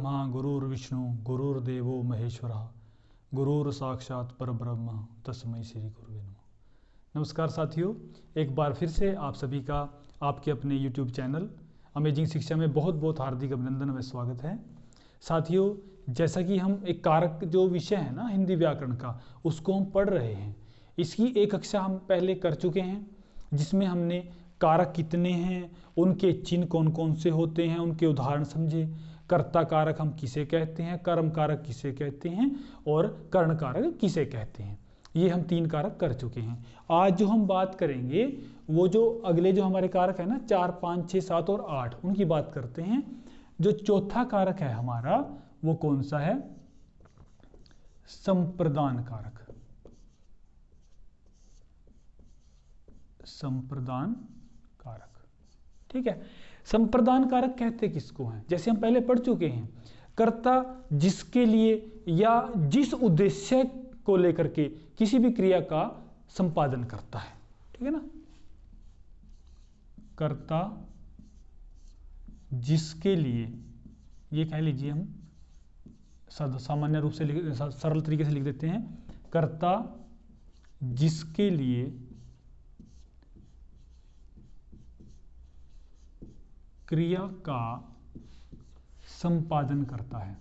ब्रह्मा गुरुर्विष्णु गुरुर्देवो महेश्वरः गुरुर साक्षात परब्रह्म तस्मै श्री गुरुवे नमः। नमस्कार साथियों, एक बार फिर से आप सभी का आपके अपने YouTube चैनल अमेजिंग शिक्षा में बहुत बहुत हार्दिक अभिनंदन व स्वागत है। साथियों, जैसा कि हम एक कारक जो विषय है ना हिंदी व्याकरण का, उसको हम पढ़ रहे हैं। इसकी एक कक्षा हम पहले कर चुके हैं जिसमें हमने कारक कितने हैं, उनके चिन्ह कौन कौन से होते हैं, उनके उदाहरण समझे। कर्ता कारक हम किसे कहते हैं, कर्म कारक किसे कहते हैं और कर्ण कारक किसे कहते हैं। ये हम 3 कारक कर चुके हैं। आज जो हम बात करेंगे वो जो अगले जो हमारे कारक है ना 4, 5, 6, 7 और 8, उनकी बात करते हैं। जो चौथा कारक है हमारा वो कौन सा है? संप्रदान कारक। संप्रदान कारक, ठीक है। संप्रदान कारक कहते किसको हैं? जैसे हम पहले पढ़ चुके हैं, कर्ता जिसके लिए या जिस उद्देश्य को लेकर के किसी भी क्रिया का संपादन करता है, ठीक है ना। कर्ता जिसके लिए, ये कह लीजिए हम सामान्य रूप से सरल तरीके से लिख देते हैं, कर्ता जिसके लिए क्रिया का संपादन करता है।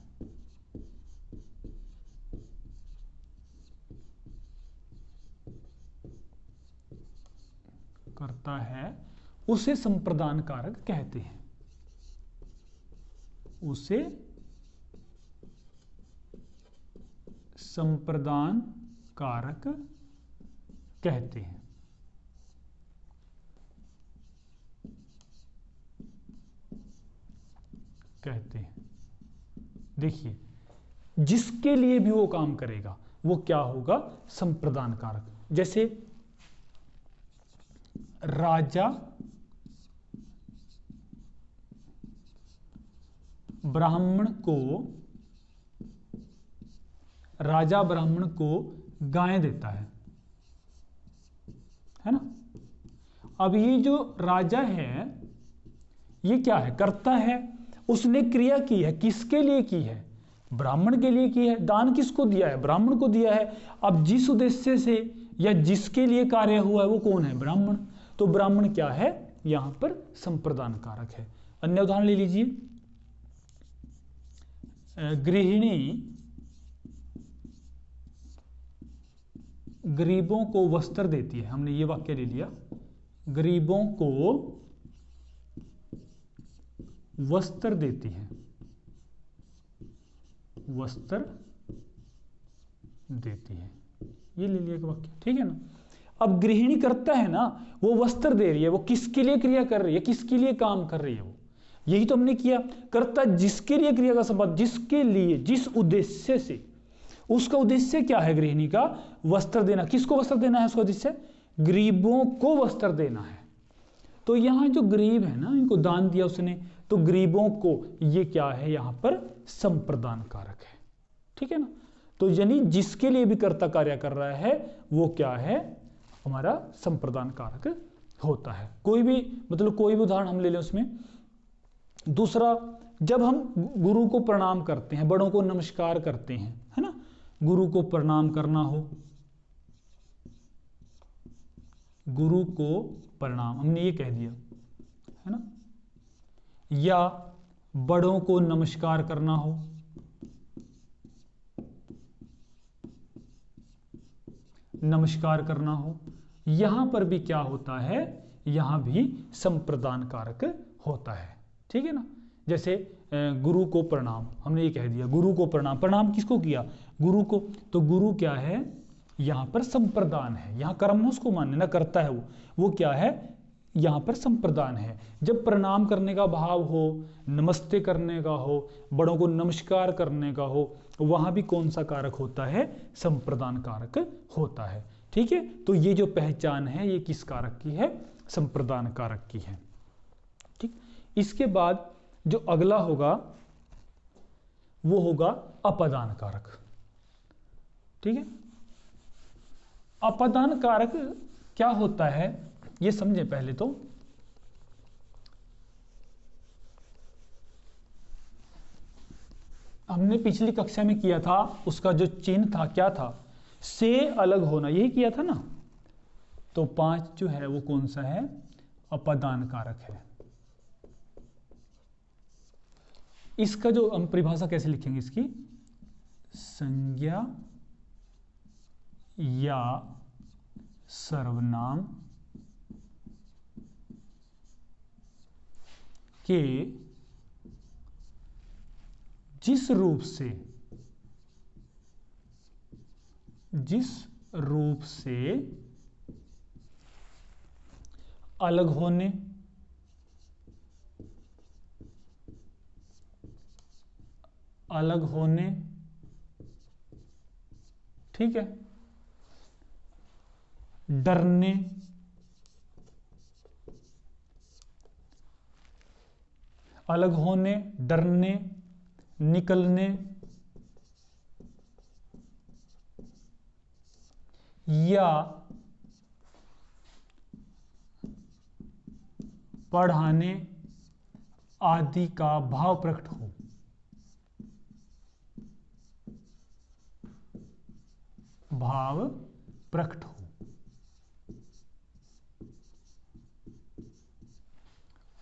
करता है उसे संप्रदान कारक कहते हैं। उसे संप्रदान कारक कहते हैं। देखिए, जिसके लिए भी वो काम करेगा वो क्या होगा? संप्रदान कारक। जैसे राजा ब्राह्मण को गाय देता है ना। अब ये जो राजा है ये क्या है? कर्ता है। उसने क्रिया की है, किसके लिए की है? ब्राह्मण के लिए की है। दान किसको दिया है? ब्राह्मण को दिया है। अब जिस उद्देश्य से या जिसके लिए कार्य हुआ है वो कौन है? ब्राह्मण। तो ब्राह्मण क्या है? यहां पर संप्रदान कारक है। अन्य उदाहरण ले लीजिए, गृहिणी गरीबों को वस्त्र देती है। हमने ये वाक्य ले लिया, गरीबों को वस्त्र देती है। वस्त्र देती है, ये ले लिया एक वाक्य, ठीक है ना। अब गृहिणी करता है ना, वो वस्त्र दे रही है, वो किसके लिए क्रिया कर रही है, किसके लिए काम कर रही है? वो यही तो हमने किया। करता जिसके लिए क्रिया का संबंध, जिसके लिए, जिस उद्देश्य से, उसका उद्देश्य क्या है? गृहिणी का वस्त्र देना। किसको वस्त्र देना है? उसका उद्देश्य गरीबों को वस्त्र देना है। तो यहां जो गरीब है ना, इनको दान दिया उसने, तो गरीबों को, ये क्या है? यहां पर संप्रदान कारक है, ठीक है ना। तो यानी जिसके लिए भी कर्ता कार्य कर रहा है वो क्या है? हमारा संप्रदान कारक होता है। कोई भी उदाहरण हम ले लें उसमें। दूसरा, जब हम गुरु को प्रणाम करते हैं, बड़ों को नमस्कार करते हैं, है ना, गुरु को प्रणाम करना हो, गुरु को प्रणाम, हमने ये कह दिया, है ना, या बड़ों को नमस्कार करना हो, नमस्कार करना हो, यहां पर भी क्या होता है? यहां भी संप्रदान कारक होता है, ठीक है ना। जैसे गुरु को प्रणाम, हमने ये कह दिया, गुरु को प्रणाम। प्रणाम किसको किया? गुरु को। तो गुरु क्या है? यहां पर संप्रदान है। यहां कर्म ना उसको मानने ना करता है, वो क्या है? यहां पर संप्रदान है। जब प्रणाम करने का भाव हो, नमस्ते करने का हो, बड़ों को नमस्कार करने का हो, वहां भी कौन सा कारक होता है? संप्रदान कारक होता है, ठीक है। तो ये जो पहचान है ये किस कारक की है? संप्रदान कारक की है, ठीक। इसके बाद जो अगला होगा वो होगा अपदान कारक, ठीक है। अपदान कारक क्या होता है ये समझे पहले तो। हमने पिछली कक्षा में किया था, उसका जो चिन्ह था क्या था, से अलग होना, यही किया था ना। तो 5 जो है वो कौन सा है, अपादान कारक है। इसका जो हम परिभाषा कैसे लिखेंगे इसकी, संज्ञा या सर्वनाम के जिस रूप से अलग होने, ठीक है, डरने, अलग होने, डरने, निकलने या पढ़ाने आदि का भाव प्रकट हो,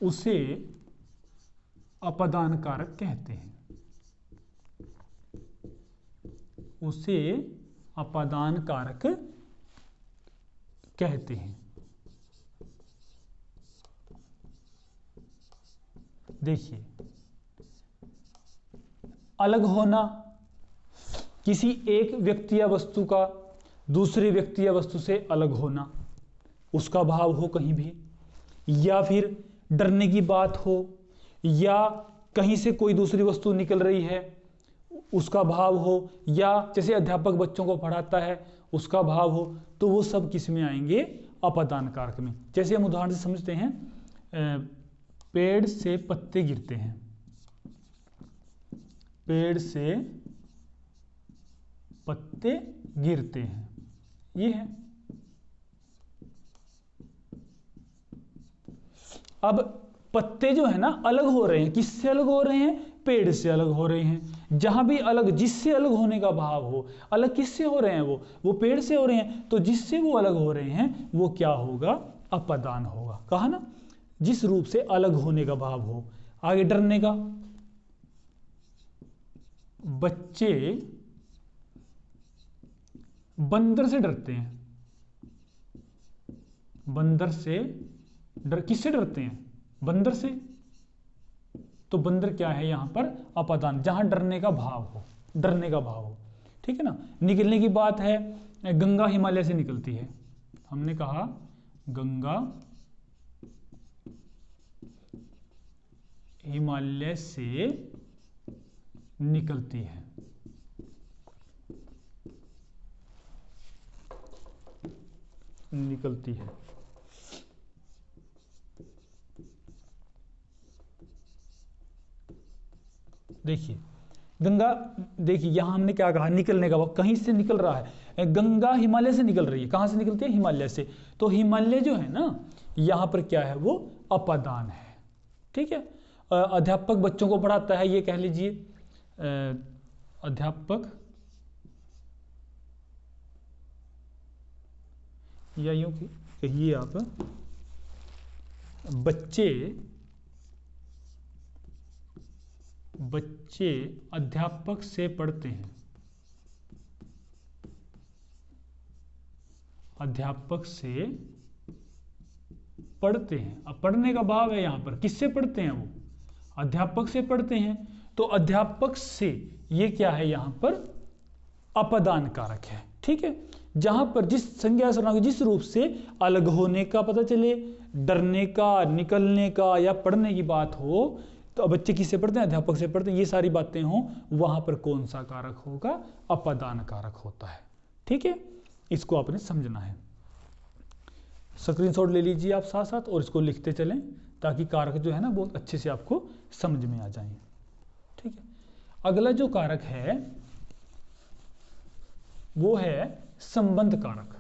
उसे अपादान कारक कहते हैं। उसे अपादान कारक कहते हैं। देखिए, अलग होना, किसी एक व्यक्ति या वस्तु का दूसरे व्यक्ति या वस्तु से अलग होना, उसका भाव हो कहीं भी, या फिर डरने की बात हो, या कहीं से कोई दूसरी वस्तु निकल रही है उसका भाव हो, या जैसे अध्यापक बच्चों को पढ़ाता है उसका भाव हो, तो वो सब किस में आएंगे, अपादान कारक में। जैसे हम उदाहरण से समझते हैं, पेड़ से पत्ते गिरते हैं, पेड़ से पत्ते गिरते हैं, ये है। अब पत्ते जो है ना अलग हो रहे हैं, किससे अलग हो रहे हैं, पेड़ से अलग हो रहे हैं। जहां भी अलग, जिससे अलग होने का भाव हो, अलग किससे हो रहे हैं, वो पेड़ से हो रहे हैं, तो जिससे वो अलग हो रहे हैं वो क्या होगा, अपादान होगा। कहा ना, जिस रूप से अलग होने का भाव हो। आगे डरने का, बच्चे बंदर से डरते हैं, बंदर से किससे डरते हैं, बंदर से। तो बंदर क्या है यहां पर, अपादान, जहां डरने का भाव हो, ठीक है ना। निकलने की बात है, गंगा हिमालय से निकलती है, हमने कहा गंगा हिमालय से निकलती है, देखिए गंगा, देखिए यहां हमने क्या कहा, निकलने का भाव, कहीं से निकल रहा है, गंगा हिमालय से निकल रही है। कहां से निकलती है, हिमालय से। तो हिमालय जो है ना यहां पर क्या है, वो अपादान है, ठीक है। अध्यापक बच्चों को पढ़ाता है, ये कह लीजिए अध्यापक, या यूं कहिए आप, बच्चे अध्यापक से पढ़ते हैं, अध्यापक से पढ़ते हैं। अब पढ़ने का भाव है यहां पर, किससे पढ़ते हैं, वो अध्यापक से पढ़ते हैं। तो अध्यापक से ये क्या है यहां पर, अपादान कारक है, ठीक है। जहां पर जिस संज्ञा सर्वनाम जिस रूप से अलग होने का पता चले, डरने का, निकलने का या पढ़ने की बात हो, तो बच्चे किससे पढ़ते हैं, अध्यापक से पढ़ते हैं, ये सारी बातें हों, वहां पर कौन सा कारक होगा, अपादान कारक होता है, ठीक है। इसको आपने समझना है। स्क्रीनशॉट ले लीजिए आप साथ साथ और इसको लिखते चलें, ताकि कारक जो है ना बहुत अच्छे से आपको समझ में आ जाए, ठीक है। अगला जो कारक है वो है संबंध कारक।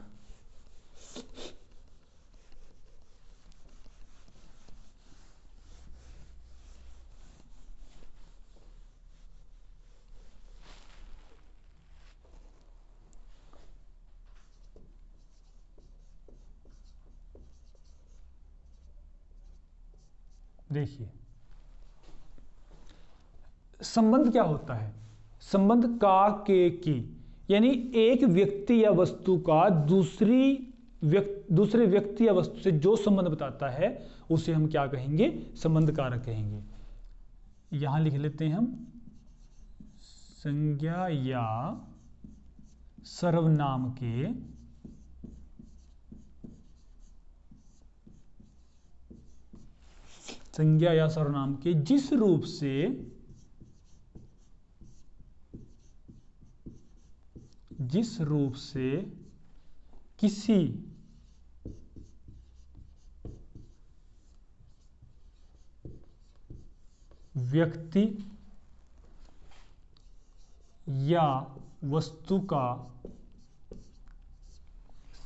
देखिए संबंध क्या होता है, संबंध का, के, की, यानी एक व्यक्ति या वस्तु का दूसरे व्यक्ति या वस्तु से जो संबंध बताता है उसे हम क्या कहेंगे, संबंध कारक कहेंगे। यहां लिख लेते हैं हम संज्ञा या सर्वनाम के जिस रूप से किसी व्यक्ति या वस्तु का,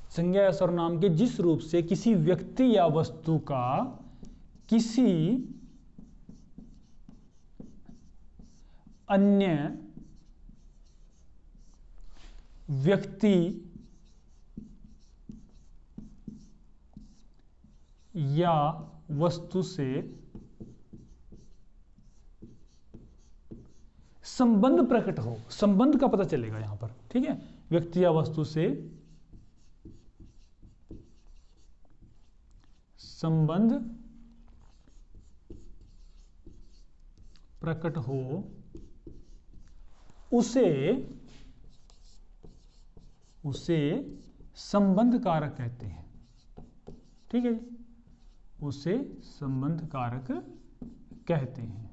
संज्ञा या सर्वनाम के जिस रूप से किसी व्यक्ति या वस्तु का किसी अन्य व्यक्ति या वस्तु से संबंध प्रकट हो, संबंध का पता चलेगा यहां पर, ठीक है। व्यक्ति या वस्तु से संबंध प्रकट हो, उसे संबंध कारक कहते हैं, ठीक है जी, उसे संबंध कारक कहते हैं।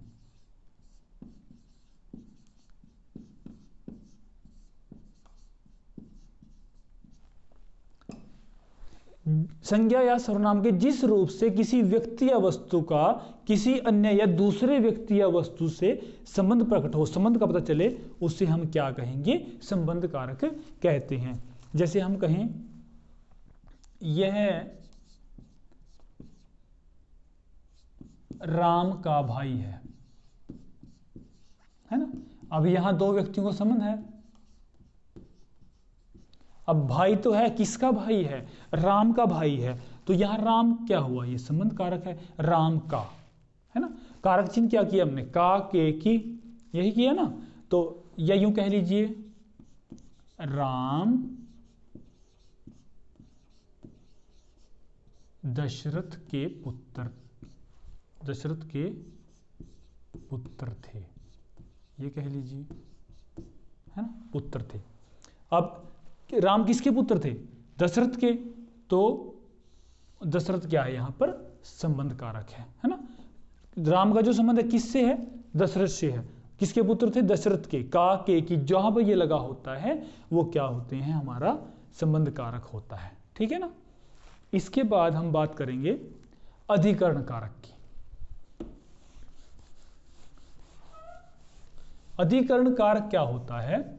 संज्ञा या सर्वनाम के जिस रूप से किसी व्यक्ति या वस्तु का किसी अन्य या दूसरे व्यक्ति या वस्तु से संबंध प्रकट हो, संबंध का पता चले, उसे हम क्या कहेंगे, संबंध कारक कहते हैं। जैसे हम कहें यह राम का भाई है ना। अब यहां दो व्यक्तियों का संबंध है। अब भाई तो है, किसका भाई है, राम का भाई है, तो यहां राम क्या हुआ, ये संबंध कारक है, राम का, है ना। कारक चिन्ह क्या किया हमने, का, के, की, यही किया ना। तो या यूं कह लीजिए राम दशरथ के पुत्र थे, ये कह लीजिए, है ना, पुत्र थे। अब राम किसके पुत्र थे, दशरथ के, तो दशरथ क्या है यहां पर, संबंध कारक है ना। राम का जो संबंध है किससे है, दशरथ से है। किसके पुत्र थे, दशरथ के, का, के, की, जहां पर ये लगा होता है वो क्या होते हैं, हमारा संबंध कारक होता है, ठीक है ना। इसके बाद हम बात करेंगे अधिकरण कारक की। अधिकरण कारक क्या होता है,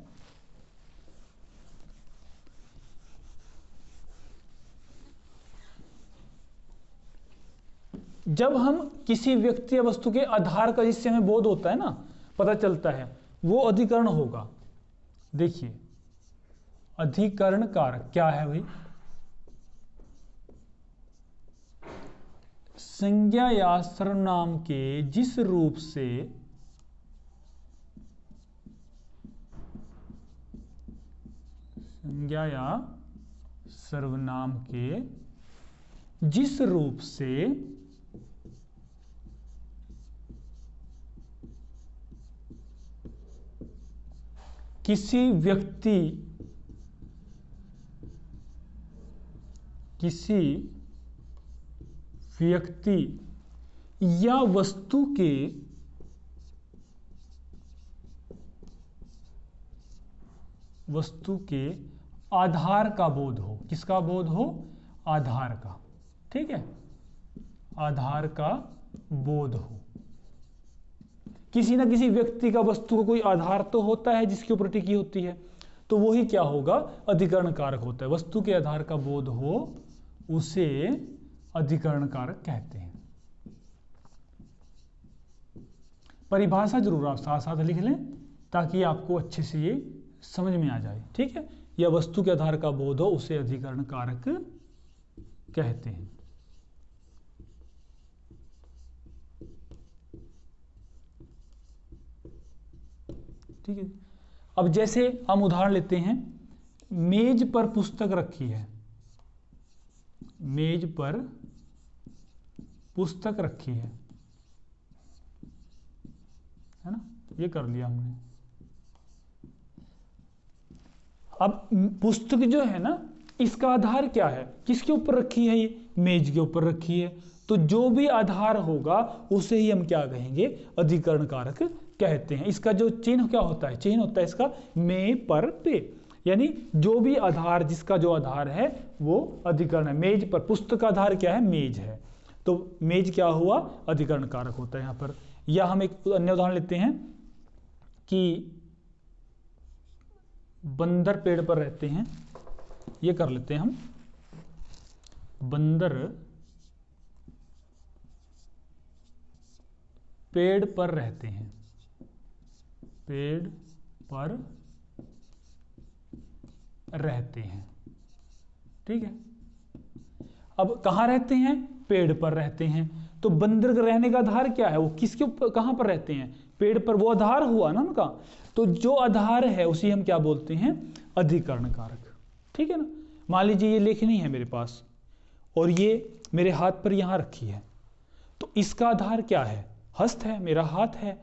जब हम किसी व्यक्ति या वस्तु के आधार का जिससे हमें बोध होता है ना, पता चलता है, वो अधिकरण होगा। देखिए अधिकरण कारक क्या है भाई, संज्ञा या सर्वनाम के जिस रूप से संज्ञा या सर्वनाम के जिस रूप से किसी व्यक्ति या वस्तु के आधार का बोध हो, किसका बोध हो, आधार का, ठीक है, आधार का बोध हो। किसी ना किसी व्यक्ति का, वस्तु का कोई आधार तो होता है जिसके ऊपर टिकी होती है, तो वही क्या होगा, अधिकरण कारक होता है। वस्तु के आधार का बोध हो, उसे अधिकरण कारक कहते हैं। परिभाषा जरूर आप साथ साथ लिख लें ताकि आपको अच्छे से ये समझ में आ जाए, ठीक है। या वस्तु के आधार का बोध हो, उसे अधिकरण कारक कहते हैं। ठीक है। अब जैसे हम उदाहरण लेते हैं, मेज पर पुस्तक रखी है, मेज पर पुस्तक रखी है ना, ये कर लिया हमने। अब पुस्तक जो है ना, इसका आधार क्या है, किसके ऊपर रखी है, ये मेज के ऊपर रखी है, तो जो भी आधार होगा उसे ही हम क्या कहेंगे, अधिकरण कारक कहते हैं। इसका जो चिन्ह क्या होता है, चिन्ह होता है इसका मे पर पे, यानी जो भी आधार, जिसका जो आधार है वो अधिकरण है। मेज पर, पुस्तक का आधार क्या है, मेज है, तो मेज क्या हुआ, अधिकरण कारक होता है यहाँ पर। या हम एक अन्य उदाहरण लेते हैं कि बंदर पेड़ पर रहते हैं, ये कर लेते हैं हम, बंदर पेड़ पर रहते हैं, पेड़ पर रहते हैं, ठीक है। अब कहाँ रहते हैं, पेड़ पर रहते हैं, तो बंदर का रहने का आधार क्या है, वो किसके ऊपर, कहाँ पर रहते हैं, पेड़ पर, वो आधार हुआ ना उनका, तो जो आधार है उसी हम क्या बोलते हैं, अधिकरण कारक, ठीक है ना। मान लीजिए ये लेखनी है मेरे पास और ये मेरे हाथ पर यहाँ रखी है, तो इसका आधार क्या है, हस्त है, मेरा हाथ है,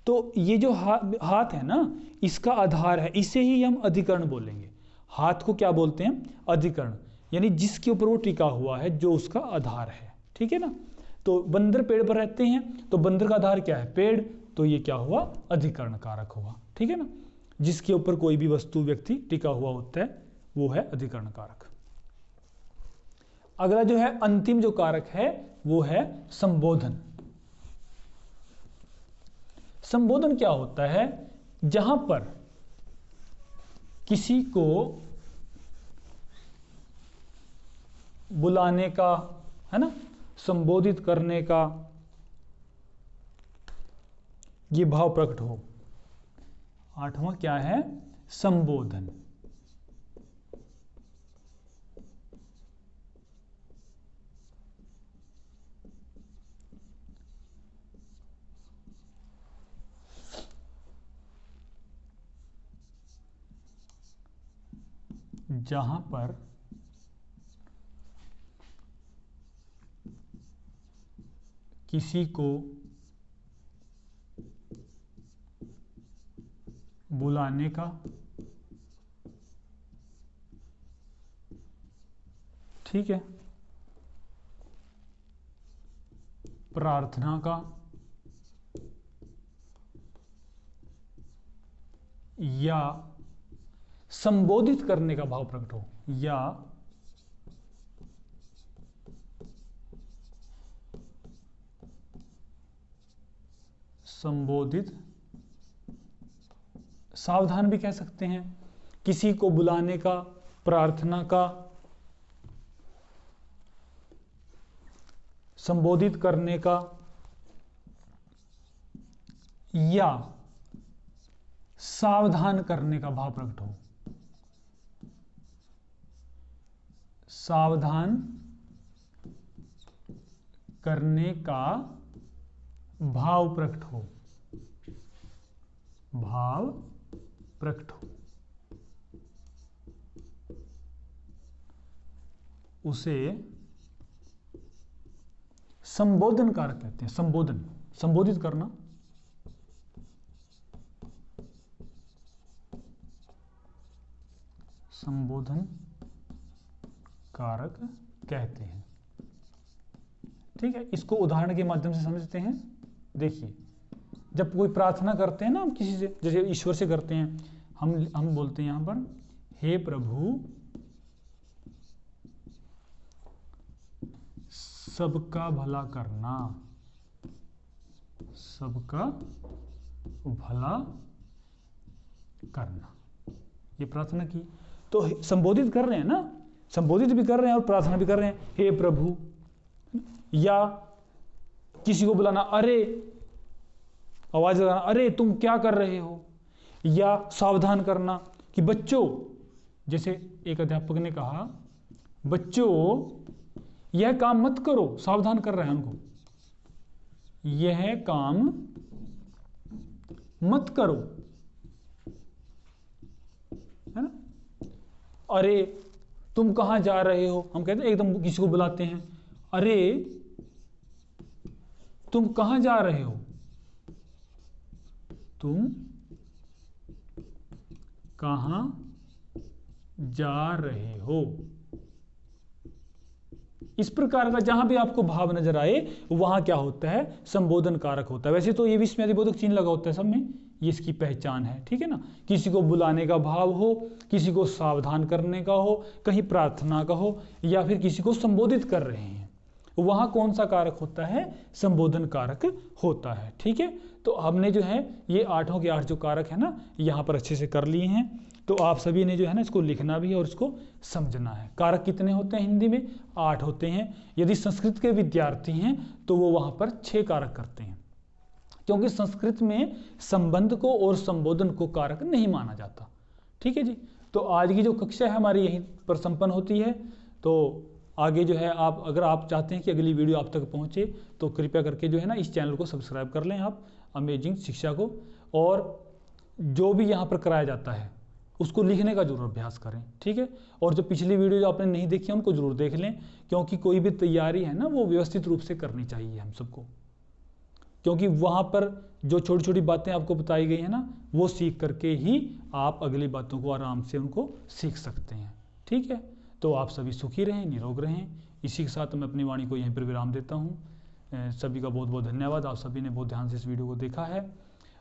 तो ये जो हाथ है ना, इसका आधार है, इसे ही हम अधिकरण बोलेंगे। हाथ को क्या बोलते हैं, अधिकरण, यानी जिसके ऊपर वो टिका हुआ है, जो उसका आधार है, ठीक है ना। तो बंदर पेड़ पर रहते हैं, तो बंदर का आधार क्या है, पेड़, तो ये क्या हुआ, अधिकरण कारक हुआ, ठीक है ना। जिसके ऊपर कोई भी वस्तु व्यक्ति टिका हुआ होता है वो है अधिकरण कारक। अगला जो है अंतिम जो कारक है वो है संबोधन। संबोधन क्या होता है, जहां पर किसी को बुलाने का, है ना, संबोधित करने का ये भाव प्रकट हो। आठवां क्या है, संबोधन। जहां पर किसी को बुलाने का, ठीक है, प्रार्थना का या संबोधित करने का भाव प्रकट हो, या संबोधित, सावधान भी कह सकते हैं, किसी को बुलाने का, प्रार्थना का, संबोधित करने का, या सावधान करने का भाव प्रकट हो, सावधान करने का भाव प्रकट हो, भाव प्रकट हो, उसे संबोधन कारक कहते हैं। संबोधन, संबोधित करना, संबोधन कारक कहते हैं, ठीक है। इसको उदाहरण के माध्यम से समझते हैं। देखिए, जब कोई प्रार्थना करते हैं ना हम किसी से, जैसे ईश्वर से करते हैं, हम बोलते हैं यहां पर, हे प्रभु सबका भला करना, सबका भला करना, ये प्रार्थना की, तो संबोधित कर रहे हैं ना, संबोधित भी कर रहे हैं और प्रार्थना भी कर रहे हैं, हे प्रभु। या किसी को बुलाना, अरे, आवाज लगाना, अरे तुम क्या कर रहे हो, या सावधान करना कि बच्चों, जैसे एक अध्यापक ने कहा, बच्चों यह काम मत करो, सावधान कर रहे हैं उनको, यह काम मत करो, अरे तुम कहाँ जा रहे हो, हम कहते हैं एकदम किसी को बुलाते हैं, अरे तुम कहाँ जा रहे हो, तुम कहाँ जा रहे हो। इस प्रकार का जहां भी आपको भाव नजर आए वहां क्या होता है, संबोधन कारक होता है। वैसे तो ये विस्मयादिबोधक चिन्ह लगा होता है सब में, ये इसकी पहचान है, ठीक है ना। किसी को बुलाने का भाव हो, किसी को सावधान करने का हो, कहीं प्रार्थना का हो, या फिर किसी को संबोधित कर रहे हैं, वहां कौन सा कारक होता है, संबोधन कारक होता है, ठीक है। तो हमने जो है ये 8 के 8 जो कारक है ना यहाँ पर अच्छे से कर लिए हैं। तो आप सभी ने जो है ना इसको लिखना भी है और इसको समझना है। कारक कितने होते हैं हिंदी में, 8 होते हैं। यदि संस्कृत के विद्यार्थी हैं तो वो वहां पर 6 कारक करते हैं, क्योंकि संस्कृत में संबंध को और संबोधन को कारक नहीं माना जाता, ठीक है जी। तो आज की जो कक्षा है हमारी यहीं पर संपन्न होती है। तो आगे जो है आप, अगर आप चाहते हैं कि अगली वीडियो आप तक पहुंचे तो कृपया करके जो है ना इस चैनल को सब्सक्राइब कर लें आप, अमेजिंग शिक्षा को। और जो भी यहाँ पर कराया जाता है उसको लिखने का जरूर अभ्यास करें, ठीक है। और जो पिछली वीडियो जो आपने नहीं देखी उनको जरूर देख लें, क्योंकि कोई भी तैयारी है ना वो व्यवस्थित रूप से करनी चाहिए हम सबको, क्योंकि वहाँ पर जो छोटी छोटी बातें आपको बताई गई है ना वो सीख करके ही आप अगली बातों को आराम से उनको सीख सकते हैं, ठीक है। तो आप सभी सुखी रहें, निरोग रहें। इसी के साथ मैं अपनी वाणी को यहीं पर विराम देता हूँ। सभी का बहुत बहुत धन्यवाद, आप सभी ने बहुत ध्यान से इस वीडियो को देखा है।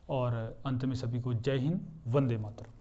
और अंत में सभी को जय हिंद, वंदे मातरम।